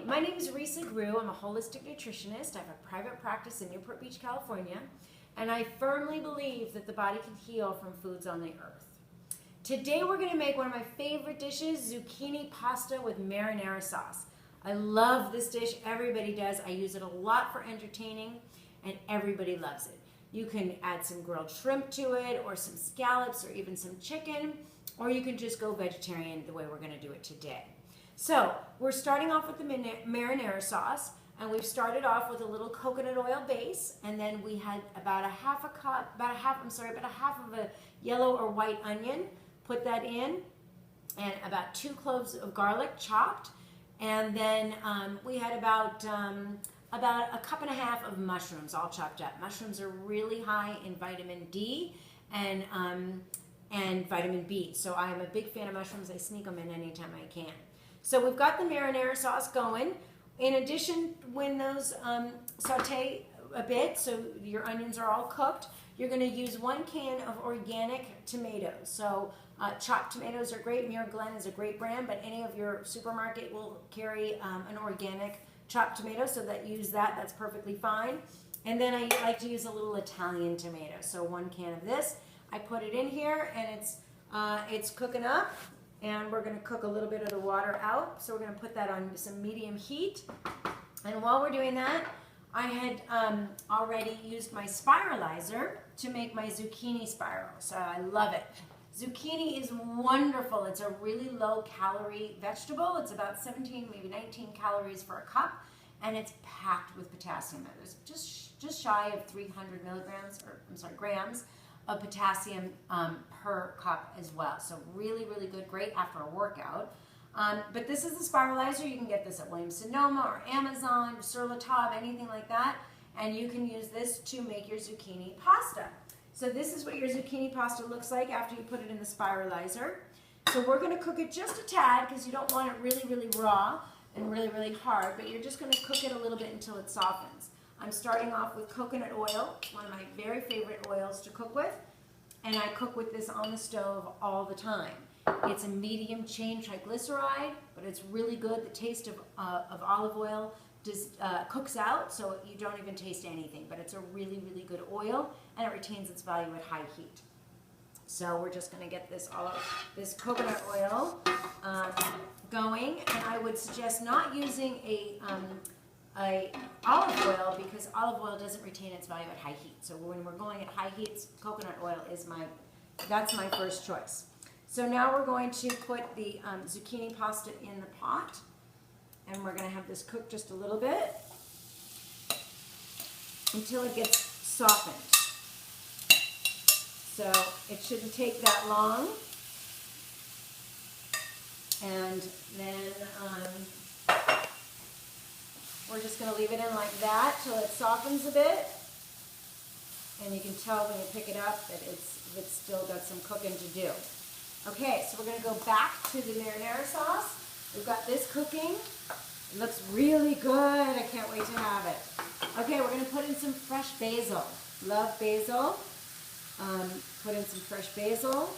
my name is Risa Grew. I'm a holistic nutritionist. I have a private practice in Newport Beach, California, and I firmly believe that the body can heal from foods on the earth. Today we're going to make one of my favorite dishes, zucchini pasta with marinara sauce. I love this dish. Everybody does. I use it a lot for entertaining, and everybody loves it. You can add some grilled shrimp to it, or some scallops, or even some chicken, or you can just go vegetarian the way we're going to do it today. So we're starting off with the marinara sauce, and we've started off with a little coconut oil base, and then we had about a half of a yellow or white onion. Put that in, and about 2 cloves of garlic chopped, and then we had about a cup and a half of mushrooms all chopped up. Mushrooms are really high in vitamin D and vitamin B, so I am a big fan of mushrooms. I sneak them in anytime I can. So we've got the marinara sauce going. In addition, when those saute a bit, so your onions are all cooked, you're going to use 1 can of organic tomatoes. So chopped tomatoes are great. Muir Glen is a great brand, but any of your supermarket will carry an organic chopped tomato, so that use that. That's perfectly fine. And then I like to use a little Italian tomato. So 1 can of this. I put it in here, and it's cooking up. And we're going to cook a little bit of the water out. So we're going to put that on some medium heat. And while we're doing that, I had already used my spiralizer to make my zucchini spiral. So I love it. Zucchini is wonderful. It's a really low calorie vegetable. It's about 17, maybe 19 calories for a cup. And it's packed with potassium. There's just shy of 300 grams of potassium per cup as well. So really, really good, great after a workout. But this is the spiralizer. You can get this at Williams-Sonoma or Amazon, Sur La Table, anything like that. And you can use this to make your zucchini pasta. So this is what your zucchini pasta looks like after you put it in the spiralizer. So we're going to cook it just a tad, because you don't want it really, really raw and really, really hard, but you're just going to cook it a little bit until it softens. I'm starting off with coconut oil, one of my very favorite oils to cook with, and I cook with this on the stove all the time. It's a medium chain triglyceride, but it's really good. The taste of olive oil cooks out, so you don't even taste anything, but it's a really, really good oil, and it retains its value at high heat. So we're just going to get this coconut oil going, and I would suggest not using a olive oil, because olive oil doesn't retain its value at high heat. So when we're going at high heats, coconut oil is that's my first choice. So now we're going to put the zucchini pasta in the pot, and we're going to have this cook just a little bit until it gets softened. So it shouldn't take that long. And then we're just going to leave it in like that till it softens a bit. And you can tell when you pick it up that it's still got some cooking to do. Okay, so we're going to go back to the marinara sauce. We've got this cooking. It looks really good. I can't wait to have it. Okay, we're going to put in some fresh basil. Love basil. Put in some fresh basil.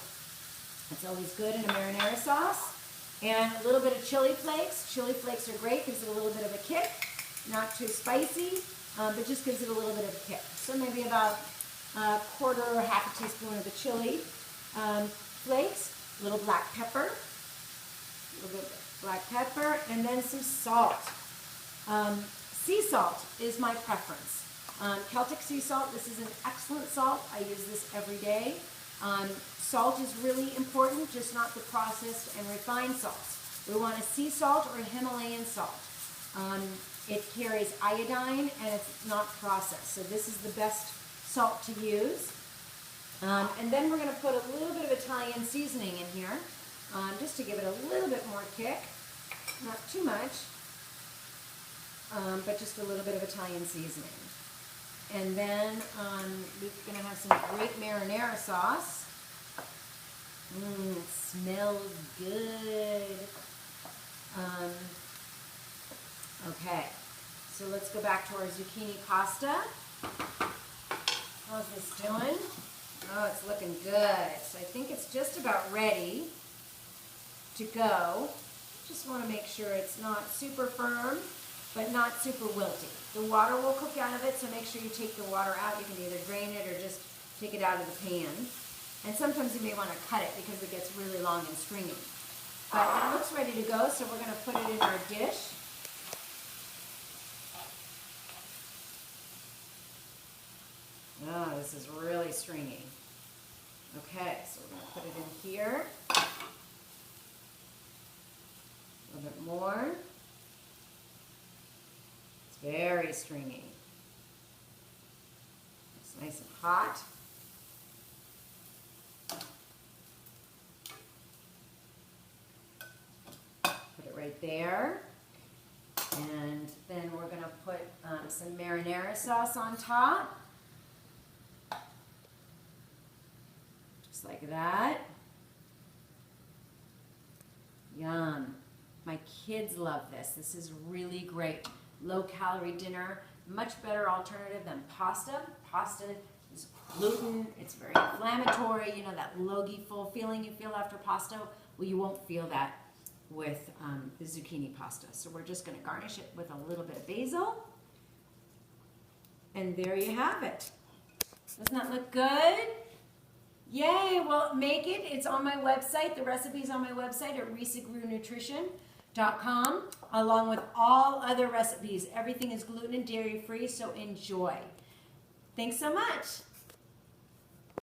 It's always good in a marinara sauce. And a little bit of chili flakes. Chili flakes are great, gives it a little bit of a kick. Not too spicy, but just gives it a little bit of a kick. So maybe about a quarter or half a teaspoon of the chili flakes. A little black pepper. A little bit of black pepper, and then some salt. Sea salt is my preference. Celtic sea salt, this is an excellent salt. I use this every day. Salt is really important, just not the processed and refined salts. We want a sea salt or a Himalayan salt. It carries iodine, and it's not processed. So this is the best salt to use. And then we're going to put a little bit of Italian seasoning in here, just to give it a little bit more kick. Not too much, but just a little bit of Italian seasoning. And then we're going to have some great marinara sauce. It smells good. Okay, so let's go back to our zucchini pasta. How's this doing? Oh, it's looking good. So I think it's just about ready to go. Just want to make sure it's not super firm, but not super wilty. The water will cook out of it, so make sure you take the water out. You can either drain it or just take it out of the pan. And sometimes you may want to cut it because it gets really long and stringy. But it looks ready to go, so we're going to put it in our dish. Oh, this is really stringy. Okay, so we're going to put it in here. A little bit more. It's very stringy. It's nice and hot. Put it right there. And then we're going to put some marinara sauce on top. Just like that. Yum. My kids love this. This is really great. Low-calorie dinner. Much better alternative than pasta. Pasta is gluten. It's very inflammatory. You know, that logy full feeling you feel after pasta? Well, you won't feel that with the zucchini pasta. So we're just going to garnish it with a little bit of basil. And there you have it. Doesn't that look good? Yay, well, make it. It's on my website. The recipe's on my website at risagrunutrition.com, along with all other recipes. Everything is gluten and dairy free, so enjoy. Thanks so much.